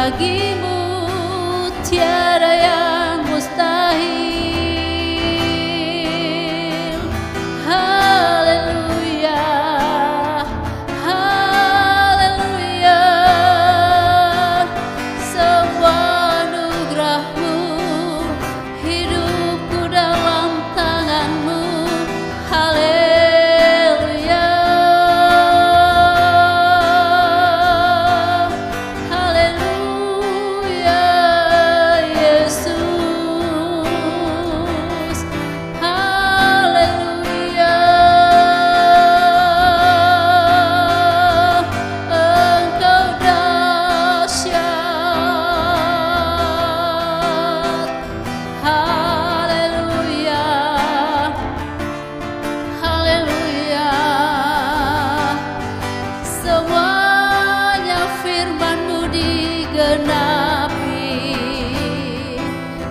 bagimu tiada yang mustahil. Haleluya, haleluya. Semua anugerah-Mu, hidupku dalam tangan-Mu. Haleluya, haleluya, Yesus. Haleluya, Engkau dahsyat. Haleluya, haleluya. Semuanya firman-Mu digenapi.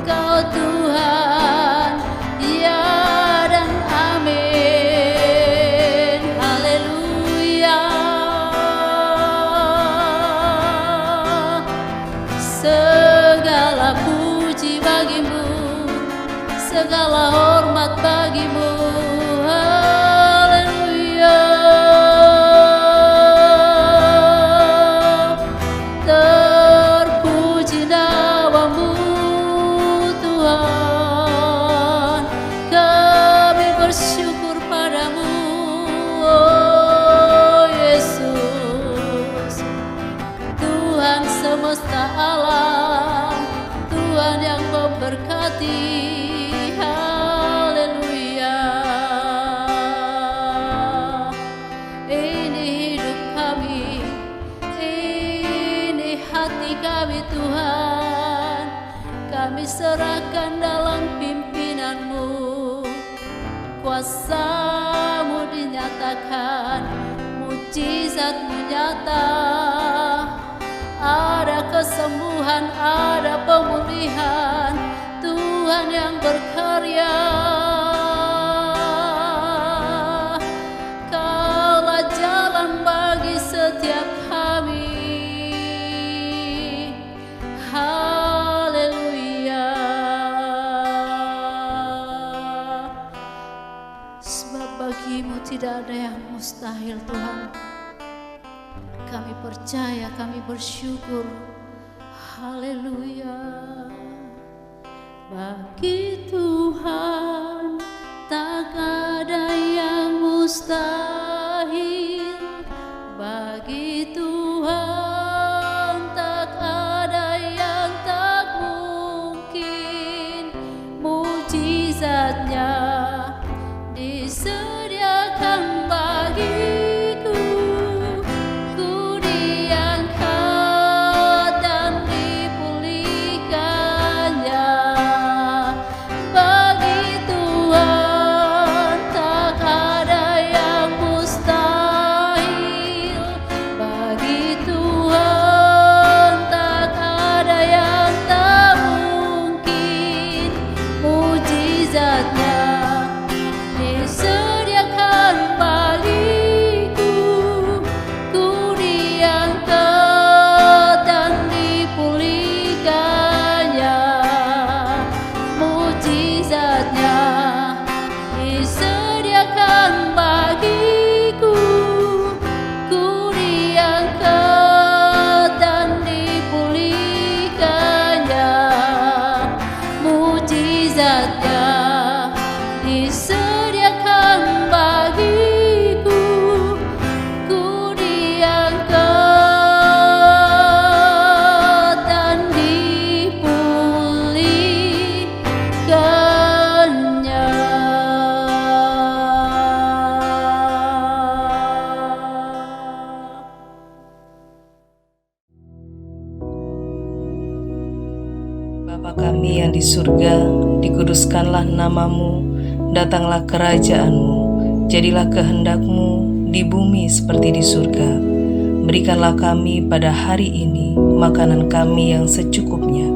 Kau Tuhan, ya dan amin. Haleluya. Segala puji bagimu, segala hormat bagimu. Haleluya. Terpuji nama-Mu Tuhan, kami bersyukur padamu, oh Yesus. Tuhan semesta alam, Tuhan yang memberkati. Haleluya. Ini hidup kami, ini hati kami Tuhan. Kami serahkan dalam pimpinan-Mu. Kuasa-Mu dinyatakan, mujizat-Mu nyata. Ada kesembuhan, ada pemulihan, Tuhan yang berkarya. Kaulah jalan bagi setiap kami. Haleluya. Sebab bagi-Mu tidak ada yang mustahil Tuhan. Kami percaya, kami bersyukur. Haleluya. Bagi Tuhan tak ada yang mustahil. Bagi Tuhan tak ada yang tak mungkin. Mujizat-Nya disediakan bagiku. Ku diangkat dan dipulihkannya. Bagi Tuhan tak ada yang mustahil. Bagi Tuhan tak ada yang tak mungkin. Mujizat-Nya disediakan bagiku. Ku diangkat dan dipulihkannya. Mujizat-Nya disediakan bagiku. Ku diangkat dan dipulihkannya. Mujizat-Nya disediakan bagiku. Ku diangkat dan dipulihkannya. Bapa kami yang di surga, dikuduskanlah nama-Mu, datanglah kerajaan-Mu, jadilah kehendak-Mu di bumi seperti di surga. Berikanlah kami pada hari ini makanan kami yang secukupnya,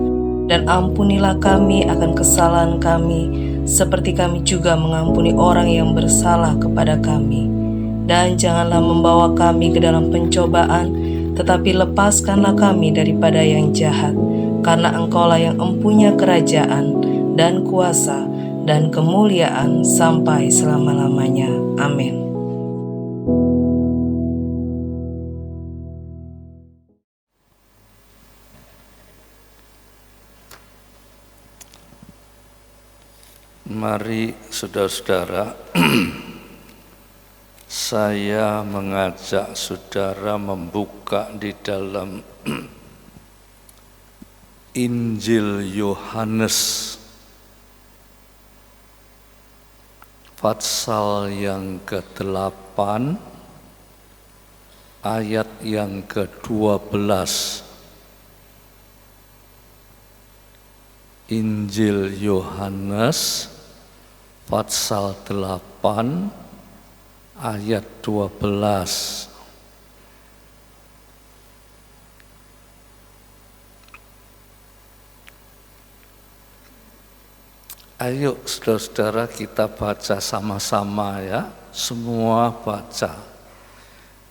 dan ampunilah kami akan kesalahan kami, seperti kami juga mengampuni orang yang bersalah kepada kami. Dan janganlah membawa kami ke dalam pencobaan, tetapi lepaskanlah kami daripada yang jahat, karena Engkaulah yang empunya kerajaan dan kuasa dan kemuliaan sampai selama-lamanya. Amin. Mari saudara-saudara, saya mengajak saudara membuka di dalam Injil Yohanes pasal yang ke-8 ayat yang ke-12. Injil Yohanes pasal 8 ayat 12. Ayo saudara-saudara kita baca sama-sama ya, semua baca.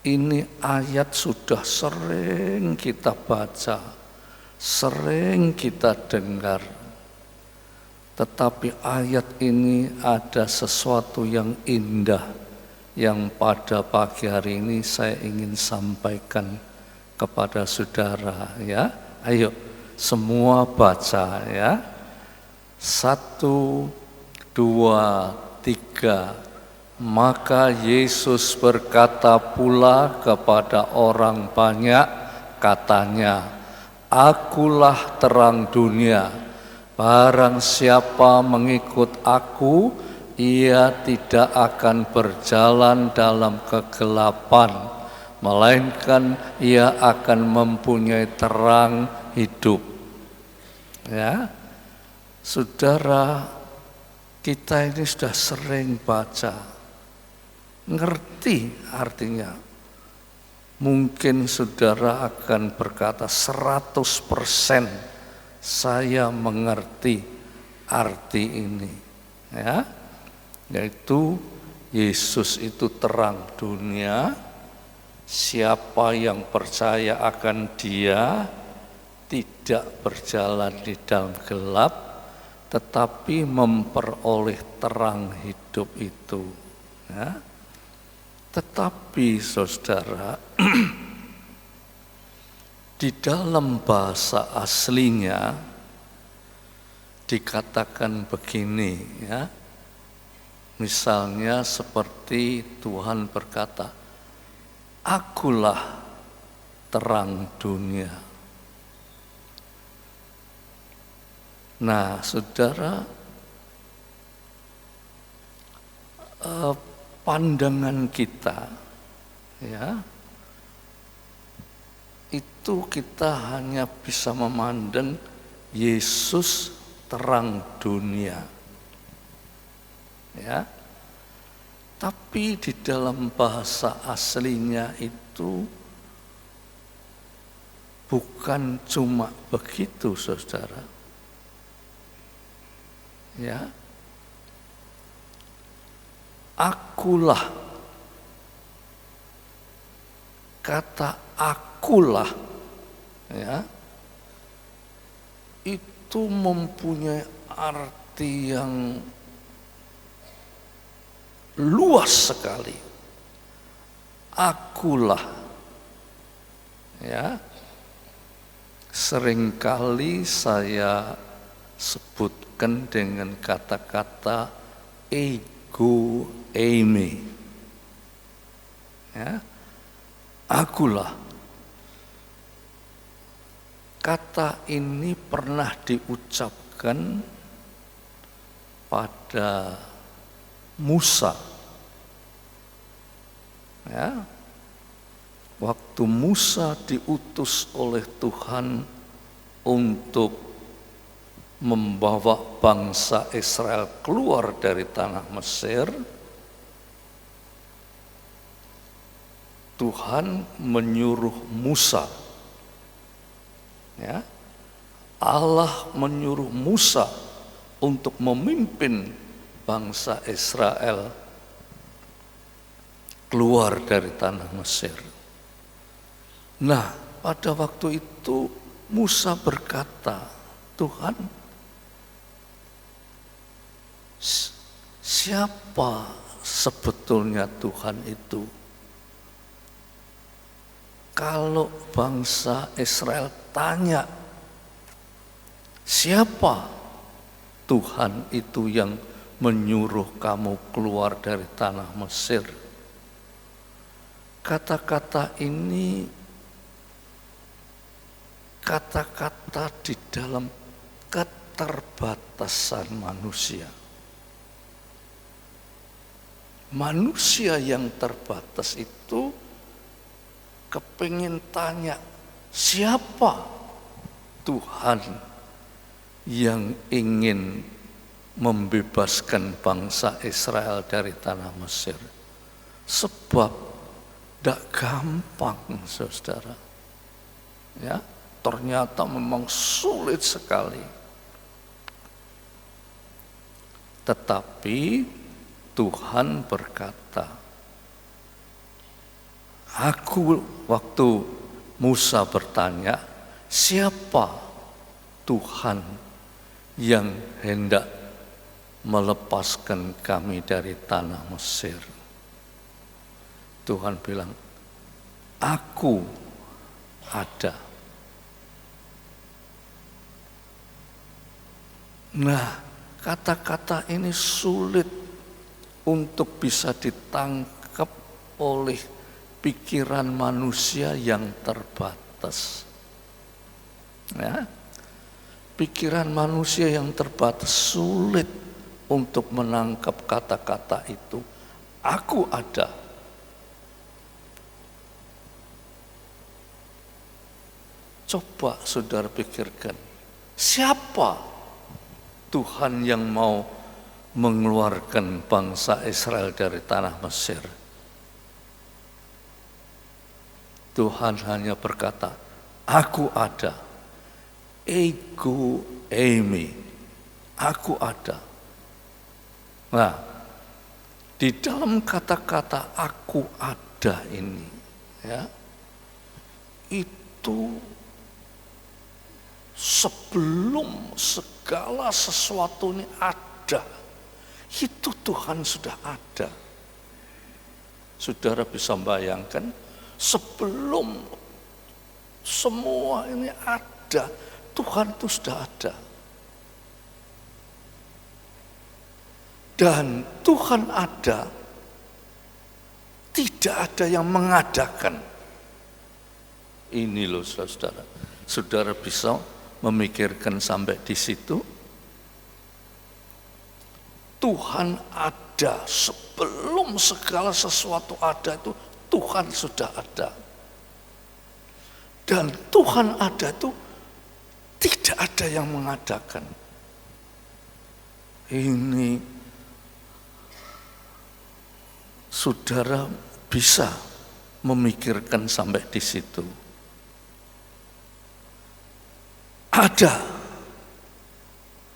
Ini ayat sudah sering kita baca, sering kita dengar. Tetapi ayat ini ada sesuatu yang indah yang pada pagi hari ini saya ingin sampaikan kepada saudara ya. Ayo semua baca ya. 1, 2, 3. Maka Yesus berkata pula kepada orang banyak, katanya, "Akulah terang dunia. Barang siapa mengikut aku, ia tidak akan berjalan dalam kegelapan, melainkan ia akan mempunyai terang hidup." Ya, saudara, kita ini sudah sering baca, ngerti artinya. Mungkin saudara akan berkata 100% saya mengerti arti ini, ya, yaitu Yesus itu terang dunia. Siapa yang percaya akan Dia tidak berjalan di dalam gelap, tetapi memperoleh terang hidup itu. Ya. Tetapi saudara, di dalam bahasa aslinya dikatakan begini ya. Misalnya seperti Tuhan berkata, "Akulah terang dunia." Nah, saudara, pandangan kita ya, itu kita hanya bisa memandang Yesus terang dunia. Ya. Tapi di dalam bahasa aslinya itu bukan cuma begitu, saudara. Ya. Akulah, kata akulah ya, itu mempunyai arti yang luas sekali. Akulah ya, seringkali saya sebutkan dengan kata-kata ego eimi ya. Akulah, kata ini pernah diucapkan pada Musa ya. Waktu Musa diutus oleh Tuhan untuk membawa bangsa Israel keluar dari tanah Mesir, Tuhan menyuruh Musa, ya, Allah menyuruh Musa untuk memimpin bangsa Israel keluar dari tanah Mesir. Nah, pada waktu itu Musa berkata, Tuhan, siapa sebetulnya Tuhan itu? Kalau bangsa Israel tanya, siapa Tuhan itu yang menyuruh kamu keluar dari tanah Mesir? Kata-kata ini kata-kata di dalam keterbatasan manusia. Manusia yang terbatas itu kepingin tanya, siapa Tuhan yang ingin membebaskan bangsa Israel dari tanah Mesir? Sebab tidak gampang, saudara. Ya, ternyata memang sulit sekali. Tetapi Tuhan berkata, waktu Musa bertanya, siapa Tuhan yang hendak melepaskan kami dari tanah Mesir? Tuhan bilang, aku ada. Nah, kata-kata ini sulit untuk bisa ditangkap oleh pikiran manusia yang terbatas. Ya, pikiran manusia yang terbatas sulit untuk menangkap kata-kata itu. Aku ada. Coba saudara pikirkan, siapa Tuhan yang mau mengeluarkan bangsa Israel dari tanah Mesir? Tuhan hanya berkata, aku ada. Ego eimi, aku ada. Nah, di dalam kata-kata aku ada ini, ya, itu sebelum segala sesuatu ini ada, itu Tuhan sudah ada. Saudara bisa bayangkan, sebelum semua ini ada, Tuhan itu sudah ada. Dan Tuhan ada, tidak ada yang mengadakan. Ini loh saudara. Saudara bisa memikirkan sampai di situ. Tuhan ada, sebelum segala sesuatu ada itu Tuhan sudah ada. Dan Tuhan ada itu tidak ada yang mengadakan. Ini saudara bisa memikirkan sampai di situ. Ada.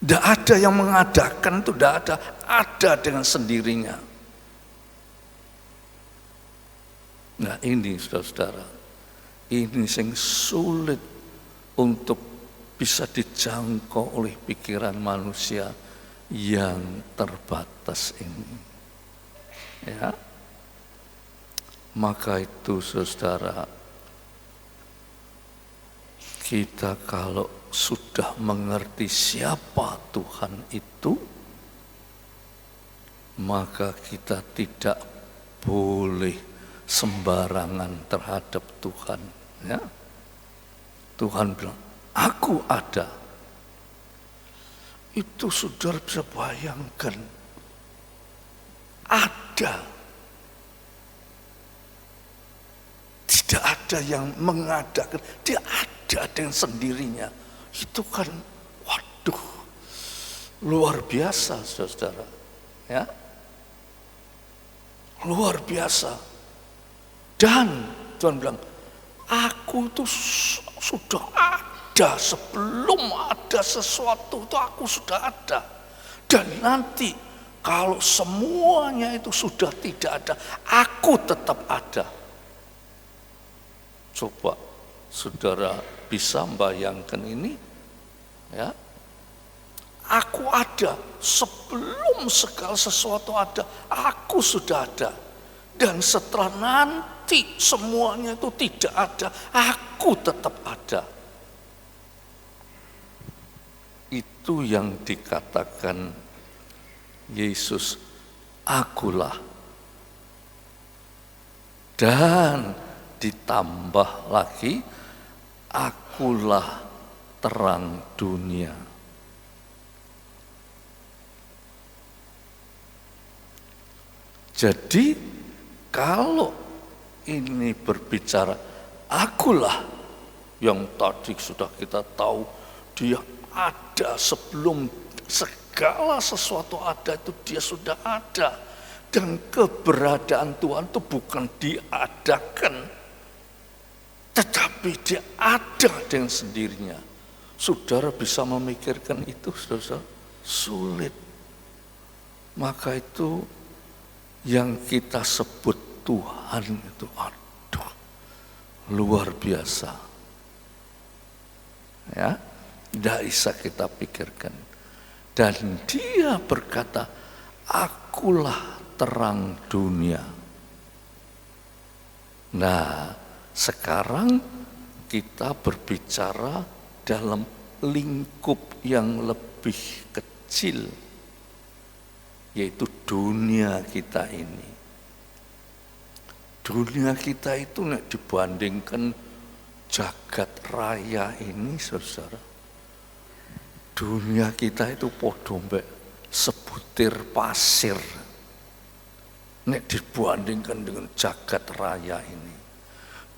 Tidak ada yang mengadakan itu, tidak ada. Ada dengan sendirinya. Nah ini saudara-saudara, ini yang sulit untuk bisa dijangkau oleh pikiran manusia yang terbatas ini. Ya, maka itu saudara, kita kalau sudah mengerti siapa Tuhan itu, maka kita tidak boleh sembarangan terhadap Tuhan. Ya, Tuhan bilang, aku ada. Itu saudara bisa bayangkan, ada. Tidak ada yang mengadakan, dia ada dengan sendirinya. Itu kan, waduh, luar biasa saudara. Ya, luar biasa. Dan Tuhan bilang, aku itu sudah ada, sebelum ada sesuatu itu aku sudah ada. Dan nanti kalau semuanya itu sudah tidak ada, aku tetap ada. Coba Saudara bisa membayangkan ini? Ya. Aku ada sebelum segala sesuatu ada, aku sudah ada. Dan setelah nanti semuanya itu tidak ada, aku tetap ada. Itu yang dikatakan Yesus, akulah. Dan ditambah lagi, akulah terang dunia. Jadi kalau ini berbicara akulah, yang tadi sudah kita tahu dia ada sebelum segala sesuatu ada, itu dia sudah ada. Dan keberadaan Tuhan itu bukan diadakan, tetapi dia ada dengan sendirinya. Saudara bisa memikirkan itu, saudara? Sulit. Maka itu yang kita sebut Tuhan itu, aduh, luar biasa. Ya, tidak bisa kita pikirkan. Dan dia berkata, akulah terang dunia. Nah, sekarang kita berbicara dalam lingkup yang lebih kecil, yaitu dunia kita ini. Dunia kita itu dibandingkan jagat raya ini, saudara, dunia kita itu podombe sebutir pasir. Nek dibandingkan dengan jagat raya ini.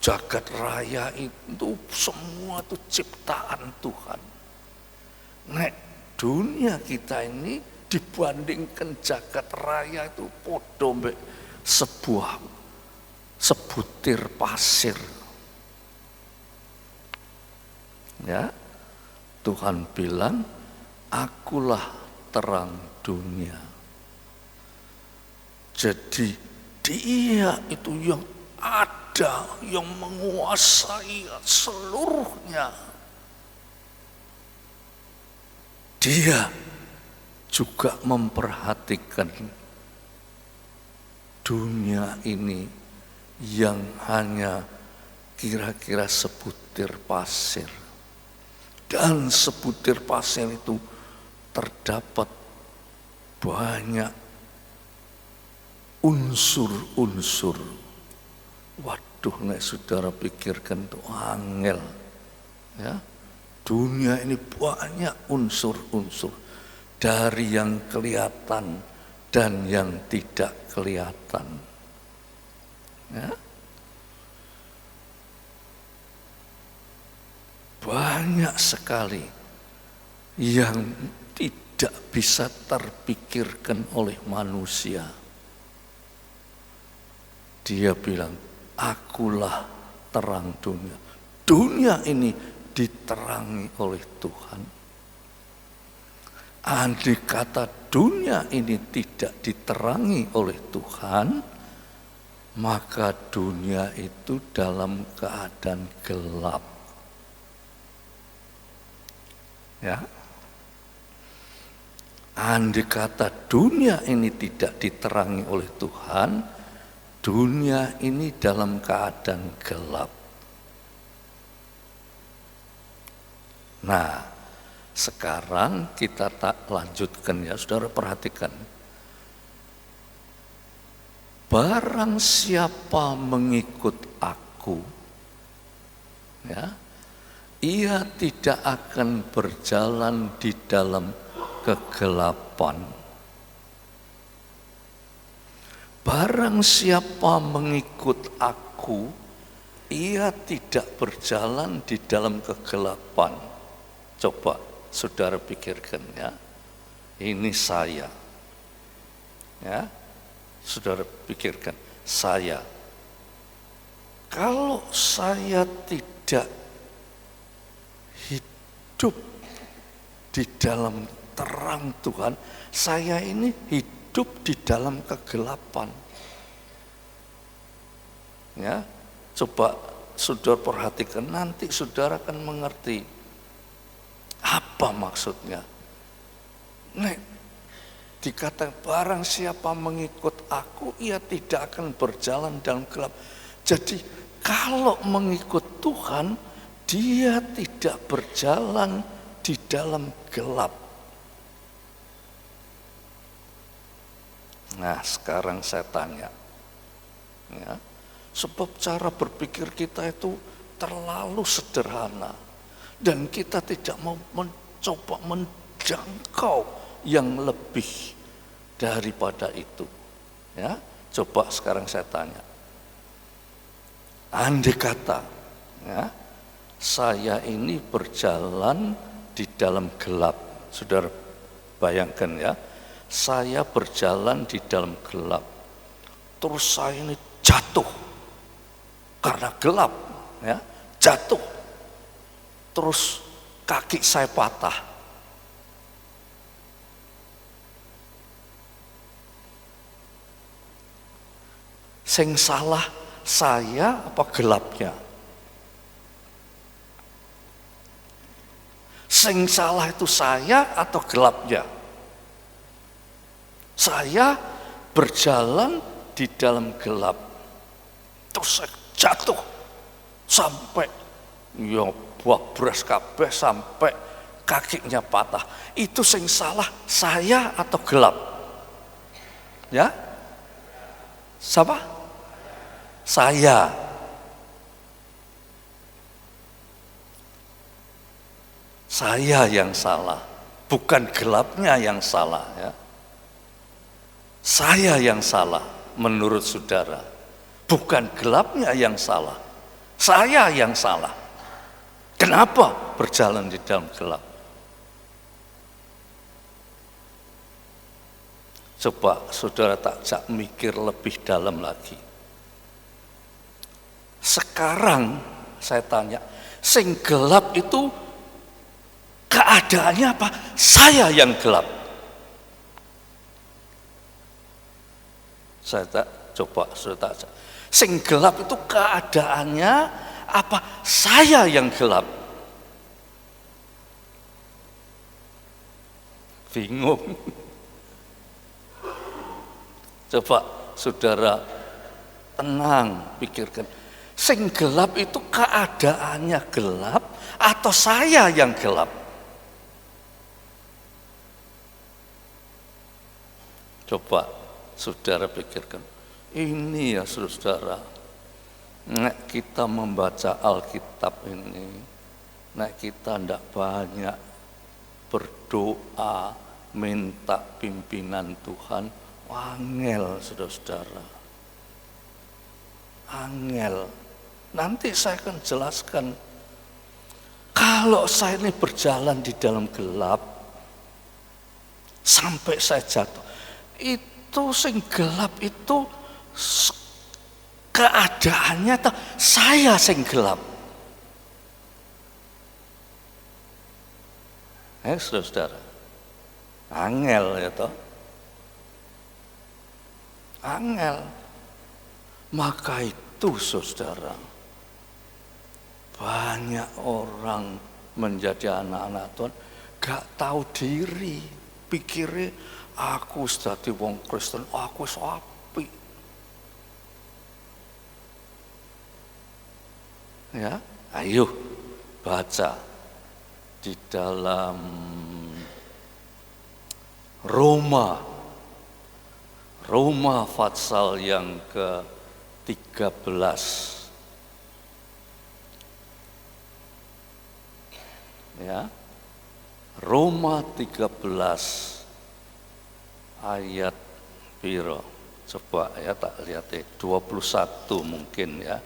Jagat raya itu semua itu ciptaan Tuhan. Nek dunia kita ini dibandingkan jagat raya itu podombe sebuah sebutir pasir. Ya, Tuhan bilang, akulah terang dunia. Jadi dia itu yang ada, yang menguasai seluruhnya. Dia juga memperhatikan dunia ini yang hanya kira-kira sebutir pasir. Dan sebutir pasir itu terdapat banyak unsur-unsur. Waduh, nek saudara pikirkan itu angel. Ya, dunia ini banyak unsur-unsur, dari yang kelihatan dan yang tidak kelihatan. Ya. Banyak sekali yang tidak bisa terpikirkan oleh manusia. Dia bilang, akulah terang dunia. Dunia ini diterangi oleh Tuhan. Andai kata dunia ini tidak diterangi oleh Tuhan, maka dunia itu dalam keadaan gelap. Ya. Andai kata dunia ini tidak diterangi oleh Tuhan, dunia ini dalam keadaan gelap. Nah, sekarang kita tak lanjutkan ya, saudara perhatikan. Barang siapa mengikut aku, ya, ia tidak akan berjalan di dalam kegelapan. Barang siapa mengikut aku, ia tidak berjalan di dalam kegelapan. Coba saudara pikirkan ya. Ini saya. Ya. Saudara pikirkan, saya. Kalau saya tidak hidup di dalam terang Tuhan, saya ini hidup di dalam kegelapan. Ya, coba saudara perhatikan, nanti saudara akan mengerti apa maksudnya. Nek dikatakan barang siapa mengikut aku, ia tidak akan berjalan dalam gelap. Jadi kalau mengikut Tuhan, dia tidak berjalan di dalam gelap. Nah, sekarang saya tanya, ya, sebab cara berpikir kita itu terlalu sederhana dan kita tidak mau mencoba menjangkau yang lebih daripada itu. Ya, coba sekarang saya tanya, andai kata, ya, saya ini berjalan di dalam gelap, saudara bayangkan ya, saya berjalan di dalam gelap, terus saya ini jatuh karena gelap, ya, jatuh, terus kaki saya patah. Sing salah saya apa gelapnya? Sing salah itu saya atau gelapnya? Saya berjalan di dalam gelap, terus saya jatuh sampai ya babras kabeh, sampai kakinya patah. Itu sing salah saya atau gelap? Ya? Siapa? Saya. Saya yang salah, bukan gelapnya yang salah, ya. Saya yang salah menurut saudara, bukan gelapnya yang salah. Saya yang salah. Kenapa berjalan di dalam gelap? Coba saudara tak mikir lebih dalam lagi. Sekarang saya tanya, sing gelap itu keadaannya apa? Saya yang gelap. Saya coba saudara tanya, sing gelap itu keadaannya apa? Saya yang gelap. Bingung. Coba saudara tenang, pikirkan. Sing gelap itu keadaannya gelap atau saya yang gelap? Coba saudara pikirkan. Ini ya saudara, nek kita membaca Alkitab ini, nek kita ndak banyak berdoa, minta pimpinan Tuhan, angel saudara-saudara. Angel. Nanti saya akan jelaskan. Kalau saya ini berjalan di dalam gelap sampai saya jatuh, itu sing gelap itu keadaannya atau saya sing gelap? Saudara, angel ya toh, angel. Maka itu saudara, banyak orang menjadi anak-anak Tuhan gak tahu diri, pikirnya aku dadi wong Kristen, aku wis apik. Ya, ayo baca di dalam Roma pasal yang ke-13. Ya, Roma 13 ayat piro? Coba ya tak lihat 21 mungkin ya.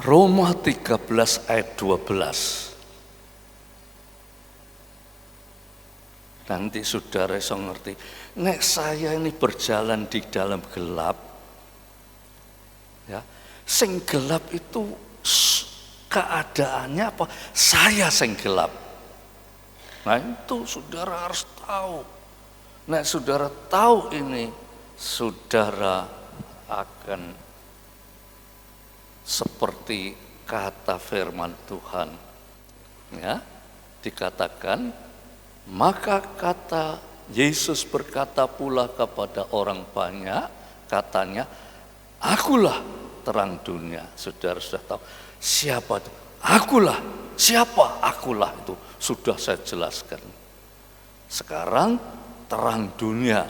Roma 13 ayat 12. Nanti saudara iso ngerti, nek saya ini berjalan di dalam gelap, ya, sing gelap itu keadaannya apa? Saya sing gelap. Nah itu saudara harus tahu. Nek saudara tahu ini, saudara akan seperti kata firman Tuhan, ya, dikatakan, maka kata Yesus berkata pula kepada orang banyak, katanya, akulah terang dunia. Saudara sudah tahu siapa itu? Akulah. Siapa akulah itu? Sudah saya jelaskan. Sekarang terang dunia.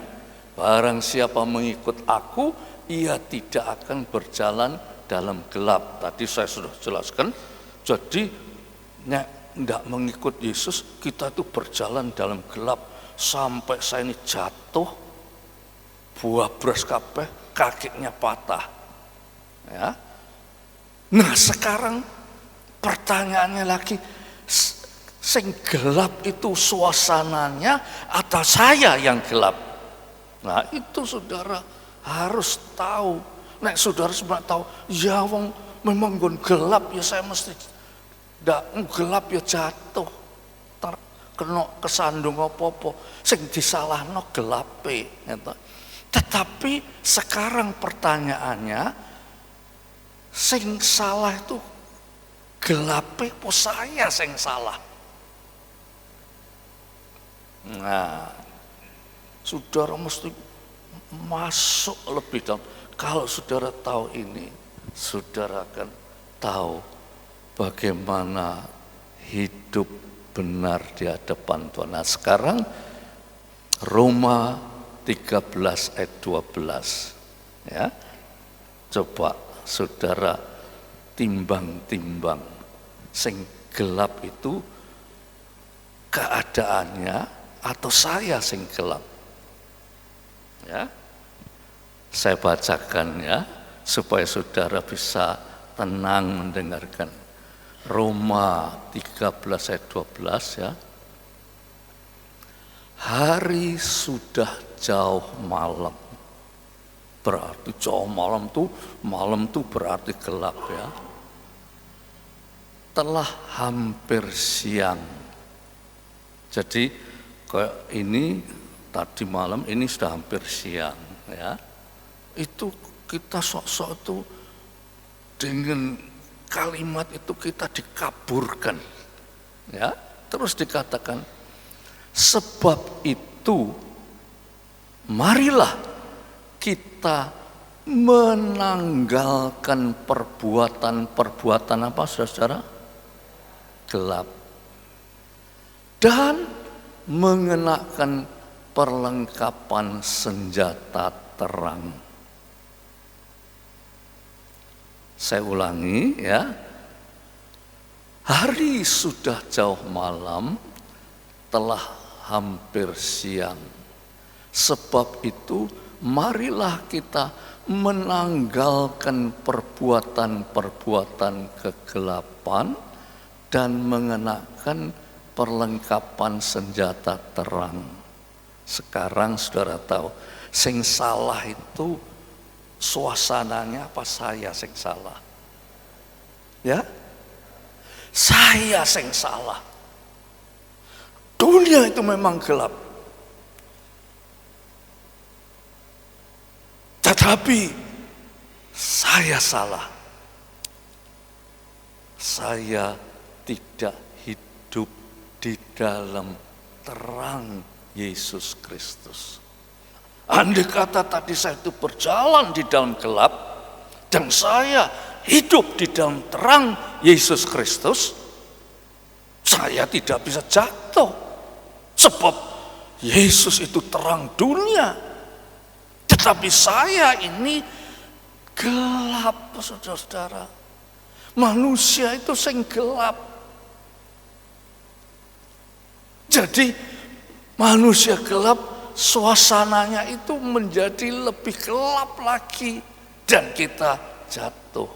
Barang siapa mengikut aku, ia tidak akan berjalan dalam gelap. Tadi saya sudah jelaskan. Jadi tidak mengikut Yesus, kita itu berjalan dalam gelap. Sampai saya ini jatuh, buah beras kabeh, kakinya patah. Ya. Nah sekarang pertanyaannya lagi, sing gelap itu suasananya atau saya yang gelap? Nah itu saudara harus tahu. Nek saudara sebenarnya tahu, ya wong memang gon gelap ya saya mesti ndak gelap ya jatuh, kena kesandung apa-apa, sing disalahno gelape. Tetapi sekarang pertanyaannya, sing salah itu gelape apa saya sing salah? Nah, saudara mesti masuk lebih dalam. Kalau saudara tahu ini, saudara akan tahu bagaimana hidup benar di hadapan Tuhan. Nah sekarang Roma 13 ayat 12. Ya, coba saudara timbang-timbang. Sing gelap itu keadaannya atau saya sing gelap? Ya, saya bacakan ya, supaya saudara bisa tenang mendengarkan. Roma 13 ayat 12 ya. Hari sudah jauh malam. Berarti jauh malam tuh berarti gelap ya. Telah hampir siang. Jadi kayak ini tadi malam, ini sudah hampir siang ya. Itu kita sok-sok itu dengan kalimat itu kita dikaburkan ya. Terus dikatakan, sebab itu marilah kita menanggalkan perbuatan apa saudara? Gelap, dan mengenakan perlengkapan senjata terang. Saya ulangi ya. Hari sudah jauh malam, telah hampir siang. Sebab itu marilah kita menanggalkan perbuatan-perbuatan kegelapan dan mengenakan perlengkapan senjata terang. Sekarang saudara tahu, sing salah itu suasananya apa saya sing salah? Ya? Saya sing salah. Dunia itu memang gelap. Tetapi saya salah. Saya tidak hidup di dalam terang Yesus Kristus. Andai kata tadi saya itu berjalan di dalam gelap dan saya hidup di dalam terang Yesus Kristus, saya tidak bisa jatuh. Sebab Yesus itu terang dunia. Tetapi saya ini gelap, saudara-saudara. Manusia itu sing gelap. Jadi manusia gelap, suasananya itu menjadi lebih gelap lagi dan kita jatuh.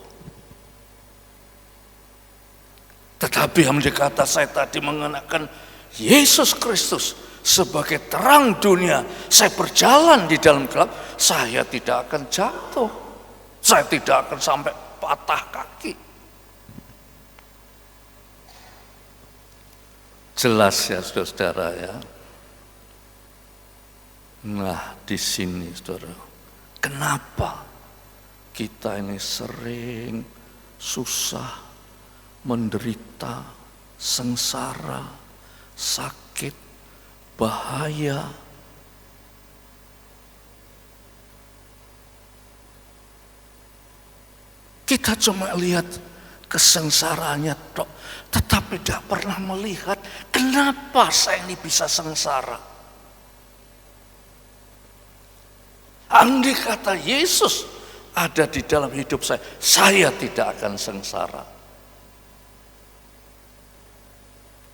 Tetapi yang dikata saya tadi mengenakan Yesus Kristus sebagai terang dunia, saya berjalan di dalam gelap, saya tidak akan jatuh. Saya tidak akan sampai patah kaki. Jelas ya saudara-saudara ya. Nah di sini saudara, kenapa kita ini sering susah, menderita, sengsara, sakit, bahaya. Kita cuma lihat kesengsaraannya tok, tetapi tidak pernah melihat kenapa saya ini bisa sengsara. Andai kata Yesus ada di dalam hidup saya tidak akan sengsara.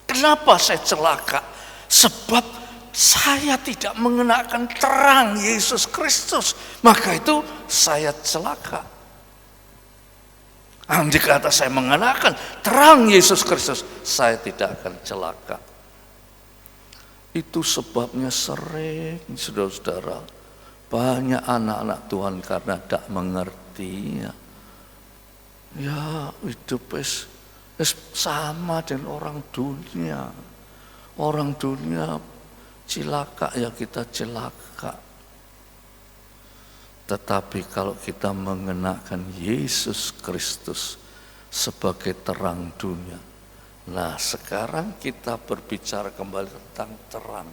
Kenapa saya celaka? Sebab saya tidak mengenakan terang Yesus Kristus, maka itu saya celaka. Andai kata saya mengenakan terang Yesus Kristus, saya tidak akan celaka. Itu sebabnya sering saudara-saudara, banyak anak-anak Tuhan karena tidak mengerti ya hidup sama dengan orang dunia. Orang dunia cilaka ya kita celaka. Tetapi kalau kita mengenakan Yesus Kristus sebagai terang dunia. Nah sekarang kita berbicara kembali tentang terang.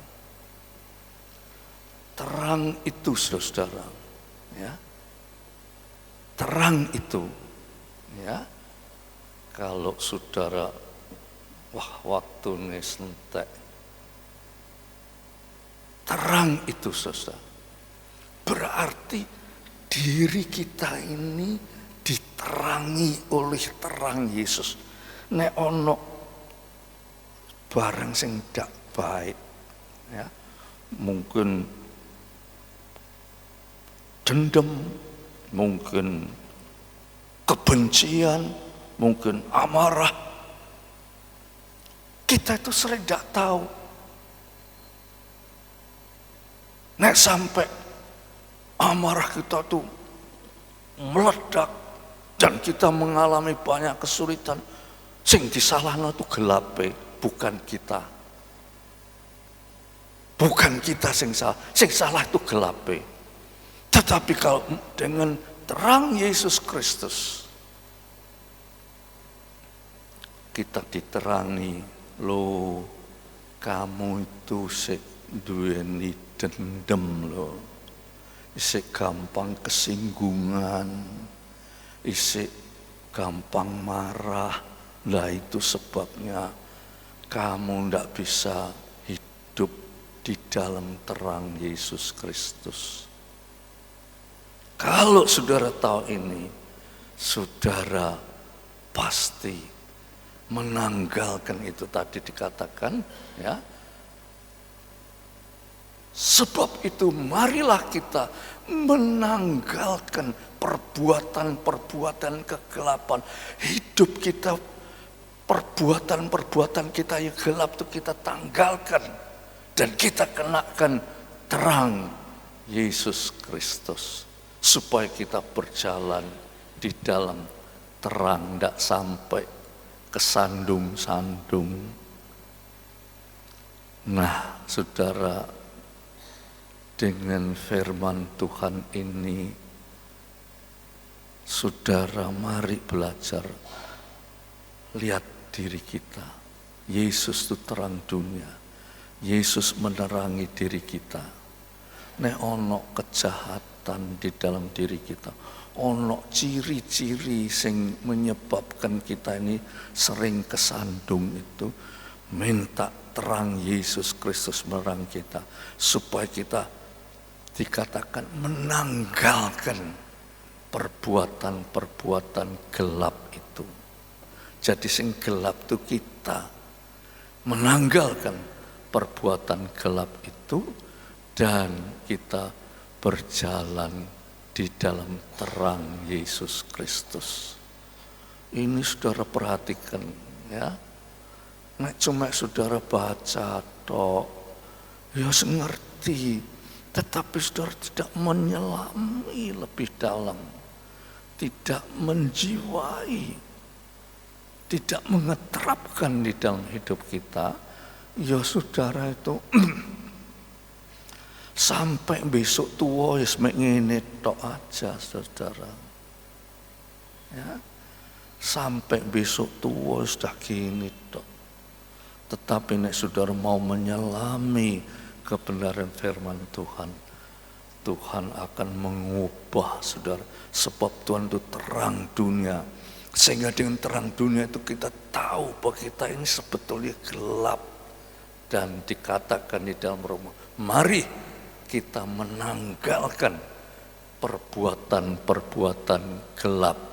Terang itu saudara, ya. Terang itu, ya. Kalau saudara, waktu ini sentek. Terang itu saudara, berarti diri kita ini diterangi oleh terang Yesus. Nek ono barang sing ndak baik, ya, mungkin dendam, mungkin kebencian, mungkin amarah. Kita itu sering tidak tahu. Nek sampai amarah kita tuh meledak dan kita mengalami banyak kesulitan, sing disalahno tuh gelape, bukan kita. Bukan kita sing salah itu gelape. Tetapi kalau dengan terang Yesus Kristus, kita diterangi, lo kamu itu duweni dendam lo, isik gampang kesinggungan, isik gampang marah. Lah itu sebabnya kamu ndak bisa hidup di dalam terang Yesus Kristus. Kalau saudara tahu ini, saudara pasti menanggalkan itu tadi dikatakan, ya. Sebab itu marilah kita menanggalkan perbuatan-perbuatan kegelapan. Hidup kita, perbuatan-perbuatan kita yang gelap itu kita tanggalkan. Dan kita kenakan terang Yesus Kristus. Supaya kita berjalan di dalam terang, tidak sampai kesandung-sandung. Nah, saudara, dengan firman Tuhan ini, saudara mari belajar. Lihat diri kita. Yesus itu terang dunia. Yesus menerangi diri kita. Nek ono kejahatan di dalam diri kita, ono ciri-ciri sing menyebabkan kita ini sering kesandung itu, minta terang Yesus Kristus menerang kita, supaya kita dikatakan menanggalkan perbuatan-perbuatan gelap itu. Jadi sing gelap itu kita menanggalkan perbuatan gelap itu, dan kita berjalan di dalam terang Yesus Kristus. Ini saudara perhatikan, ya. Nek cuma saudara baca tok, Ya ngerti, tetapi saudara tidak menyelami lebih dalam, tidak menjiwai, tidak mengeterapkan di dalam hidup kita. Ya saudara itu sampai besok tua ya ngene tok aja saudara. Ya, sampai besok tua sudah gini tok. Tetapi nek saudara mau menyelami kebenaran firman Tuhan, Tuhan akan mengubah saudara. Sebab Tuhan itu terang dunia, sehingga dengan terang dunia itu kita tahu bahwa kita ini sebetulnya gelap. Dan dikatakan di dalam Roma, mari kita menanggalkan perbuatan-perbuatan gelap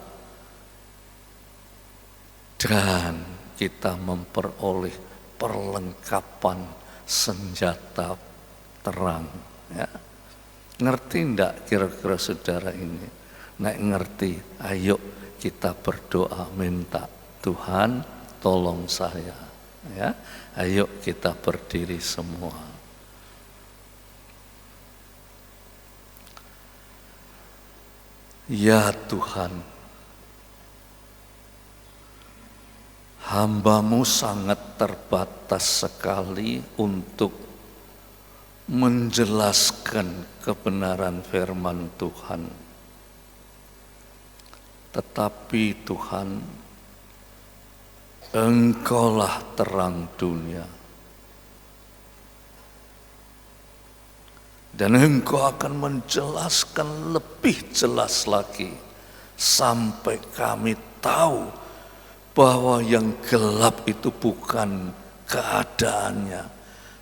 dan kita memperoleh perlengkapan senjata terang. Ya. Ngerti enggak kira-kira saudara ini? Nek ngerti, ayo kita berdoa minta Tuhan tolong saya. Ya, ayo kita berdiri semua. Ya Tuhan, hamba-Mu sangat terbatas sekali untuk menjelaskan kebenaran firman Tuhan. Tetapi Tuhan, Engkaulah terang dunia. Dan Engkau akan menjelaskan lebih jelas lagi sampai kami tahu bahwa yang gelap itu bukan keadaannya,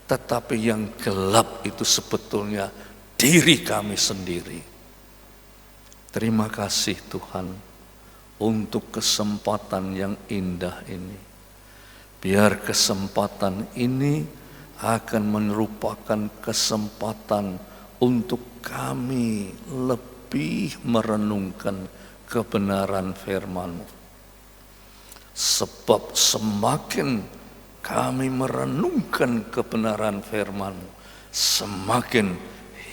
tetapi yang gelap itu sebetulnya diri kami sendiri. Terima kasih Tuhan untuk kesempatan yang indah ini. Biar kesempatan ini akan merupakan kesempatan untuk kami lebih merenungkan kebenaran firman-Mu. Sebab semakin kami merenungkan kebenaran firman-Mu, semakin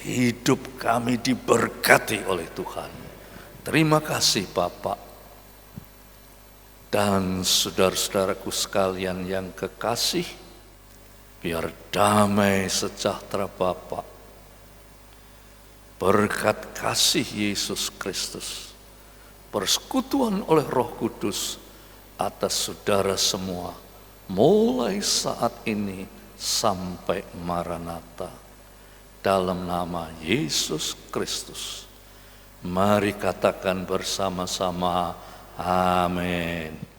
hidup kami diberkati oleh Tuhan. Terima kasih Bapak. Dan saudara-saudaraku sekalian yang kekasih, biar damai sejahtera Bapa, berkat kasih Yesus Kristus, persekutuan oleh Roh Kudus atas saudara semua, mulai saat ini sampai Maranatha. Dalam nama Yesus Kristus, mari katakan bersama-sama, amin.